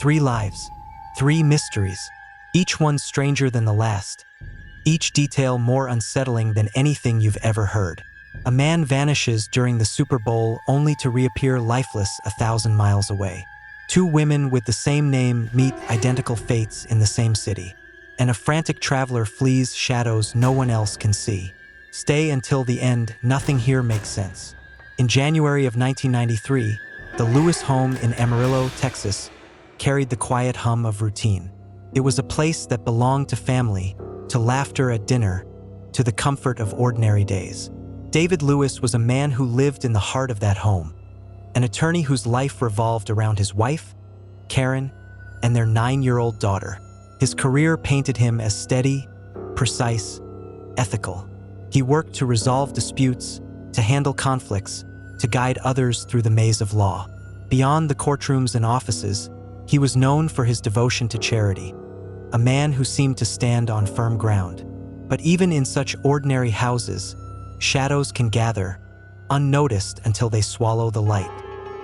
3 lives, 3 mysteries, each one stranger than the last, each detail more unsettling than anything you've ever heard. A man vanishes during the Super Bowl only to reappear lifeless 1,000 miles away. 2 women with the same name meet identical fates in the same city. And a frantic traveler flees shadows no one else can see. Stay until the end, nothing here makes sense. In January of 1993, the Lewis home in Amarillo, Texas, carried the quiet hum of routine. It was a place that belonged to family, to laughter at dinner, to the comfort of ordinary days. David Lewis was a man who lived in the heart of that home, an attorney whose life revolved around his wife, Karen, and their 9-year-old daughter. His career painted him as steady, precise, ethical. He worked to resolve disputes, to handle conflicts, to guide others through the maze of law. Beyond the courtrooms and offices, he was known for his devotion to charity, a man who seemed to stand on firm ground. But even in such ordinary houses, shadows can gather, unnoticed until they swallow the light.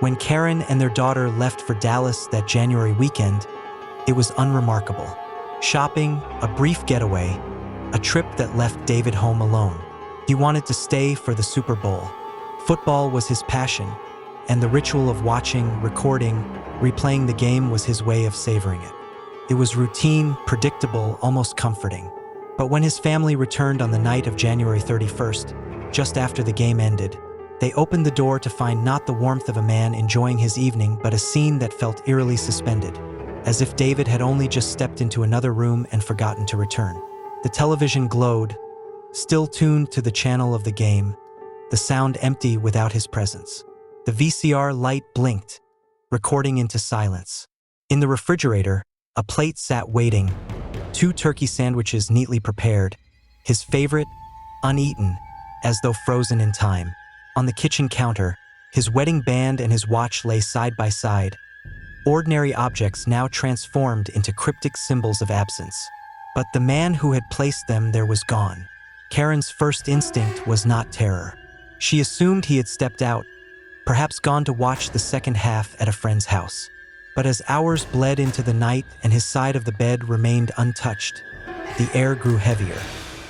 When Karen and their daughter left for Dallas that January weekend, it was unremarkable. Shopping, a brief getaway, a trip that left David home alone. He wanted to stay for the Super Bowl. Football was his passion, and the ritual of watching, recording, replaying the game was his way of savoring it. It was routine, predictable, almost comforting. But when his family returned on the night of January 31st, just after the game ended, they opened the door to find not the warmth of a man enjoying his evening, but a scene that felt eerily suspended, as if David had only just stepped into another room and forgotten to return. The television glowed, still tuned to the channel of the game, the sound empty without his presence. The VCR light blinked, recording into silence. In the refrigerator, a plate sat waiting, 2 turkey sandwiches neatly prepared, his favorite, uneaten, as though frozen in time. On the kitchen counter, his wedding band and his watch lay side by side, ordinary objects now transformed into cryptic symbols of absence. But the man who had placed them there was gone. Karen's first instinct was not terror. She assumed he had stepped out, perhaps gone to watch the second half at a friend's house. But as hours bled into the night and his side of the bed remained untouched, the air grew heavier.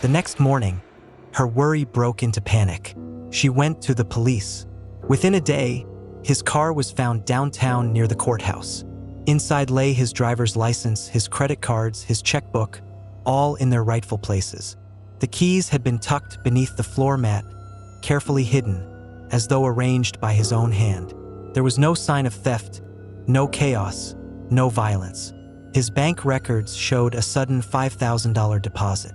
The next morning, her worry broke into panic. She went to the police. Within a day, his car was found downtown near the courthouse. Inside lay his driver's license, his credit cards, his checkbook, all in their rightful places. The keys had been tucked beneath the floor mat, carefully hidden, as though arranged by his own hand. There was no sign of theft, no chaos, no violence. His bank records showed a sudden $5,000 deposit.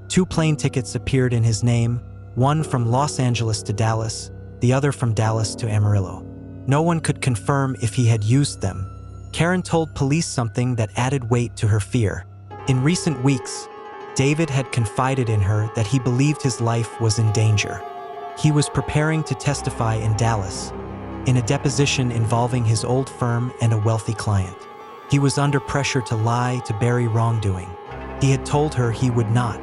2 plane tickets appeared in his name, one from Los Angeles to Dallas, the other from Dallas to Amarillo. No one could confirm if he had used them. Karen told police something that added weight to her fear. In recent weeks, David had confided in her that he believed his life was in danger. He was preparing to testify in Dallas, in a deposition involving his old firm and a wealthy client. He was under pressure to lie, to bury wrongdoing. He had told her he would not.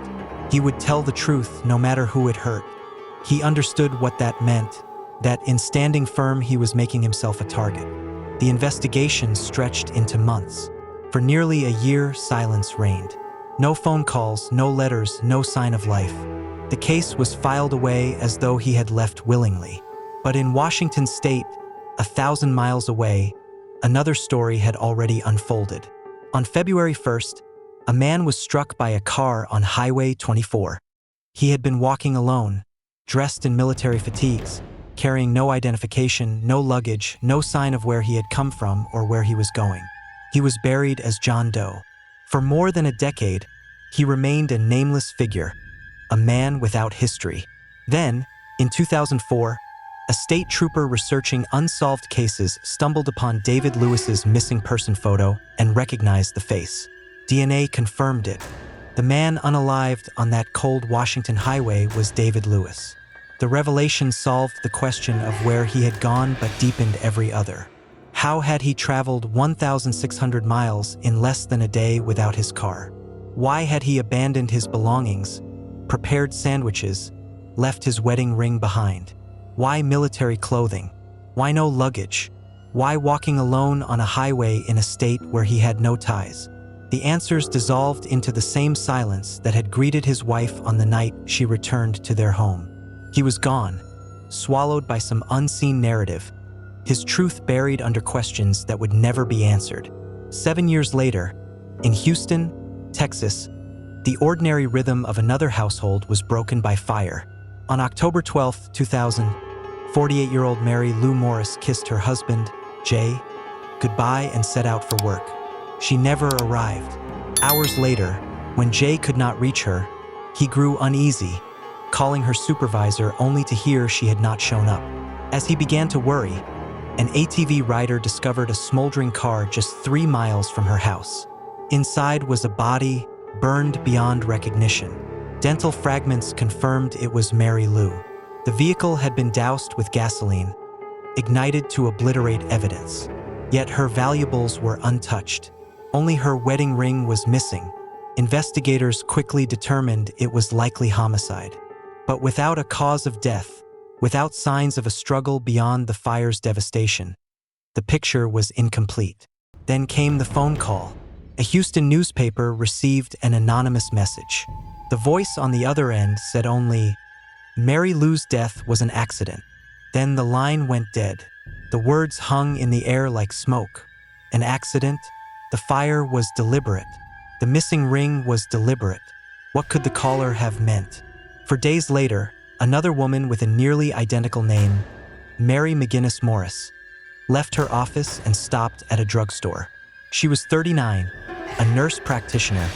He would tell the truth no matter who it hurt. He understood what that meant, that in standing firm he was making himself a target. The investigation stretched into months. For nearly a year, silence reigned. No phone calls, no letters, no sign of life. The case was filed away as though he had left willingly. But in Washington state, 1,000 miles away, another story had already unfolded. On February 1st, a man was struck by a car on Highway 24. He had been walking alone, dressed in military fatigues, carrying no identification, no luggage, no sign of where he had come from or where he was going. He was buried as John Doe. For more than a decade, he remained a nameless figure, a man without history. Then, in 2004, a state trooper researching unsolved cases stumbled upon David Lewis's missing person photo and recognized the face. DNA confirmed it. The man unalived on that cold Washington highway was David Lewis. The revelation solved the question of where he had gone but deepened every other. How had he traveled 1,600 miles in less than a day without his car? Why had he abandoned his belongings, prepared sandwiches, left his wedding ring behind? Why military clothing? Why no luggage? Why walking alone on a highway in a state where he had no ties? The answers dissolved into the same silence that had greeted his wife on the night she returned to their home. He was gone, swallowed by some unseen narrative, his truth buried under questions that would never be answered. 7 years later, in Houston, Texas, the ordinary rhythm of another household was broken by fire. On October 12, 2000, 48-year-old Mary Lou Morris kissed her husband, Jay, goodbye and set out for work. She never arrived. Hours later, when Jay could not reach her, he grew uneasy, calling her supervisor only to hear she had not shown up. As he began to worry, an ATV rider discovered a smoldering car just 3 miles from her house. Inside was a body burned beyond recognition. Dental fragments confirmed it was Mary Lou. The vehicle had been doused with gasoline, ignited to obliterate evidence. Yet her valuables were untouched. Only her wedding ring was missing. Investigators quickly determined it was likely homicide. But without a cause of death, without signs of a struggle beyond the fire's devastation, the picture was incomplete. Then came the phone call. A Houston newspaper received an anonymous message. The voice on the other end said only, "Mary Lou's death was an accident." Then the line went dead. The words hung in the air like smoke. An accident? The fire was deliberate. The missing ring was deliberate. What could the caller have meant? For days later, another woman with a nearly identical name, Mary McGinnis Morris, left her office and stopped at a drugstore. She was 39, a nurse practitioner,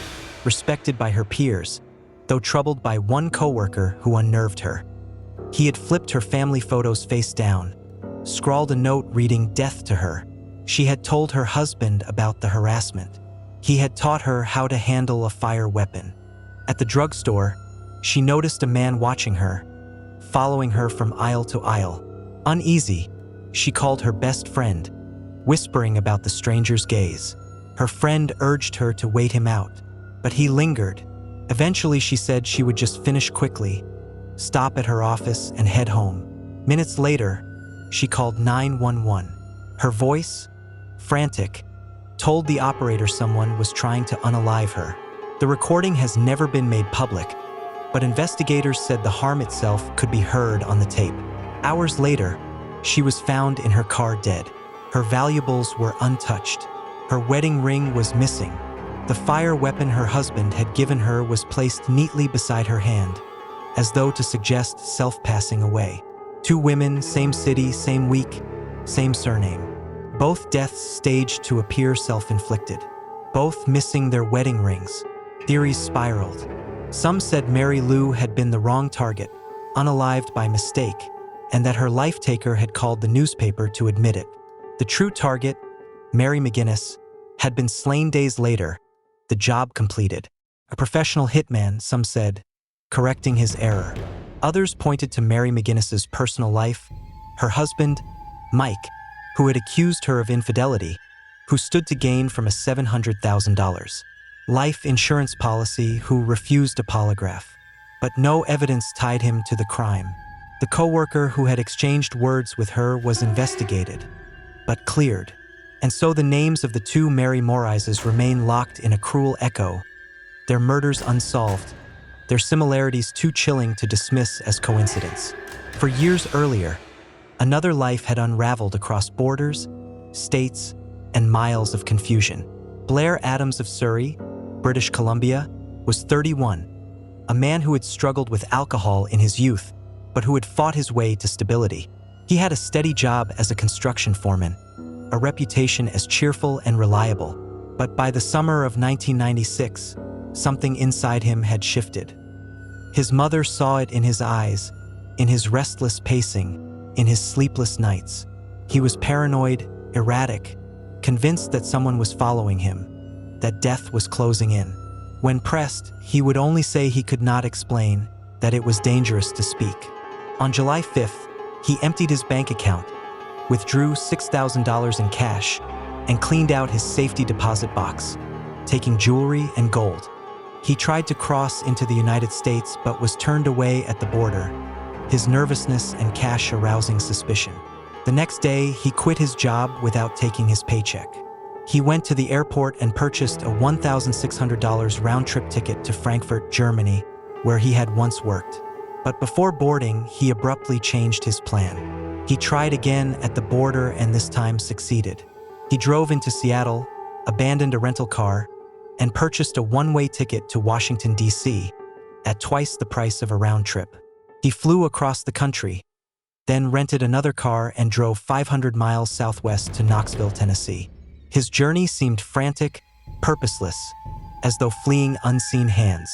respected by her peers, though troubled by one coworker who unnerved her. He had flipped her family photos face down, scrawled a note reading death to her. She had told her husband about the harassment. He had taught her how to handle a fire weapon. At the drugstore, she noticed a man watching her, following her from aisle to aisle. Uneasy, she called her best friend, whispering about the stranger's gaze. Her friend urged her to wait him out, but he lingered. Eventually, she said she would just finish quickly, stop at her office, and head home. Minutes later, she called 911. Her voice, frantic, told the operator someone was trying to unalive her. The recording has never been made public, but investigators said the harm itself could be heard on the tape. Hours later, she was found in her car dead. Her valuables were untouched. Her wedding ring was missing. The fire weapon her husband had given her was placed neatly beside her hand, as though to suggest self-passing away. 2 women, same city, same week, same surname. Both deaths staged to appear self-inflicted. Both missing their wedding rings. Theories spiraled. Some said Mary Lou had been the wrong target, unalived by mistake, and that her life-taker had called the newspaper to admit it. The true target, Mary McGinnis, had been slain days later, the job completed. A professional hitman, some said, correcting his error. Others pointed to Mary McGinnis's personal life, her husband, Mike, who had accused her of infidelity, who stood to gain from a $700,000 life insurance policy, who refused a polygraph. But no evidence tied him to the crime. The coworker who had exchanged words with her was investigated, but cleared. And so the names of the 2 Mary Morrises remain locked in a cruel echo, their murders unsolved, their similarities too chilling to dismiss as coincidence. For years earlier, another life had unraveled across borders, states, and miles of confusion. Blair Adams of Surrey, British Columbia, was 31, a man who had struggled with alcohol in his youth, but who had fought his way to stability. He had a steady job as a construction foreman, a reputation as cheerful and reliable. But by the summer of 1996, something inside him had shifted. His mother saw it in his eyes, in his restless pacing, in his sleepless nights. He was paranoid, erratic, convinced that someone was following him, that death was closing in. When pressed, he would only say he could not explain, that it was dangerous to speak. On July 5th, he emptied his bank account, withdrew $6,000 in cash, and cleaned out his safety deposit box, taking jewelry and gold. He tried to cross into the United States but was turned away at the border, his nervousness and cash arousing suspicion. The next day, he quit his job without taking his paycheck. He went to the airport and purchased a $1,600 round-trip ticket to Frankfurt, Germany, where he had once worked. But before boarding, he abruptly changed his plan. He tried again at the border and this time succeeded. He drove into Seattle, abandoned a rental car, and purchased a one-way ticket to Washington, D.C., at twice the price of a round trip. He flew across the country, then rented another car and drove 500 miles southwest to Knoxville, Tennessee. His journey seemed frantic, purposeless, as though fleeing unseen hands.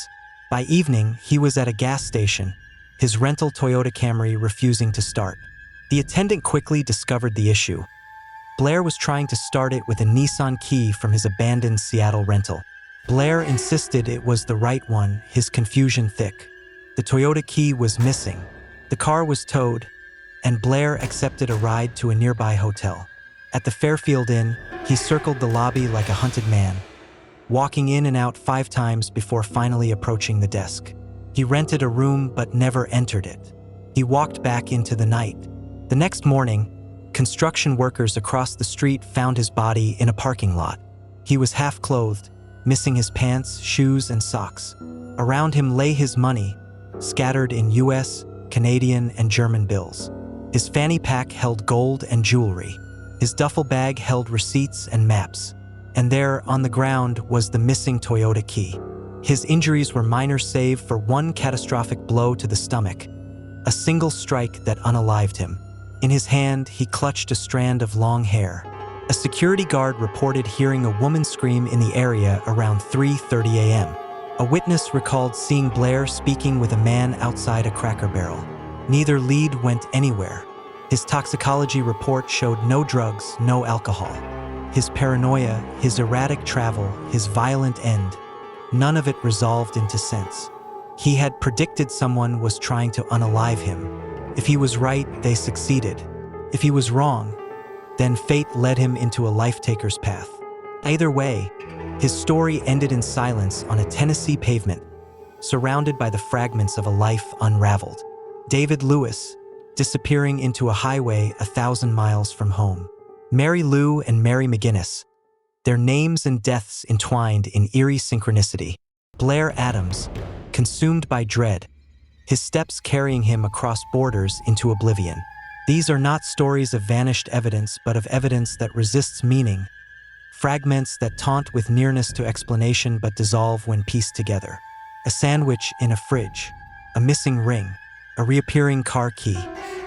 By evening, he was at a gas station, his rental Toyota Camry refusing to start. The attendant quickly discovered the issue. Blair was trying to start it with a Nissan key from his abandoned Seattle rental. Blair insisted it was the right one, his confusion thick. The Toyota key was missing. The car was towed, and Blair accepted a ride to a nearby hotel. At the Fairfield Inn, he circled the lobby like a hunted man, walking in and out 5 times before finally approaching the desk. He rented a room but never entered it. He walked back into the night. The next morning, construction workers across the street found his body in a parking lot. He was half-clothed, missing his pants, shoes, and socks. Around him lay his money, scattered in US, Canadian, and German bills. His fanny pack held gold and jewelry. His duffel bag held receipts and maps. And there, on the ground, was the missing Toyota key. His injuries were minor save for one catastrophic blow to the stomach, a single strike that unalived him. In his hand, he clutched a strand of long hair. A security guard reported hearing a woman scream in the area around 3:30 a.m. A witness recalled seeing Blair speaking with a man outside a Cracker Barrel. Neither lead went anywhere. His toxicology report showed no drugs, no alcohol. His paranoia, his erratic travel, his violent end, none of it resolved into sense. He had predicted someone was trying to unalive him. If he was right, they succeeded. If he was wrong, then fate led him into a life-taker's path. Either way, his story ended in silence on a Tennessee pavement, surrounded by the fragments of a life unraveled. David Lewis, disappearing into a highway 1,000 miles from home. Mary Lou and Mary McGinnis, their names and deaths entwined in eerie synchronicity. Blair Adams, consumed by dread, his steps carrying him across borders into oblivion. These are not stories of vanished evidence, but of evidence that resists meaning, fragments that taunt with nearness to explanation but dissolve when pieced together. A sandwich in a fridge, a missing ring, a reappearing car key.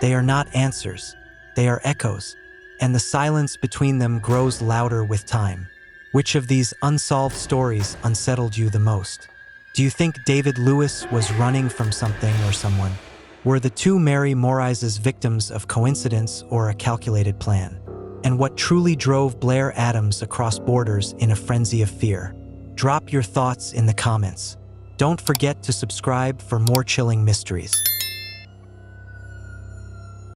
They are not answers, they are echoes, and the silence between them grows louder with time. Which of these unsolved stories unsettled you the most? Do you think David Lewis was running from something or someone? Were the two Mary Morizes victims of coincidence or a calculated plan? And what truly drove Blair Adams across borders in a frenzy of fear? Drop your thoughts in the comments. Don't forget to subscribe for more chilling mysteries.